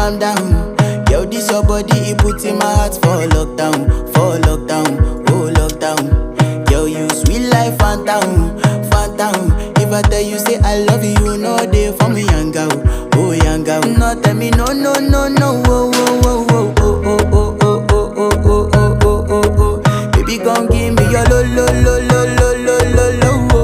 calm down. Yo, this your body, it put in my heart for lockdown, oh lockdown. Yo, you sweet life, phantom, phantom. If I tell you say I love you, no day for me, young girl, oh young girl. No tell me no, no, no, no, oh, oh, oh, oh, oh, oh, oh, oh, oh, oh, oh, oh, oh, oh. Baby, gon' give me your lo, lo, lo, lo, lo, lo, lo, lo, oh.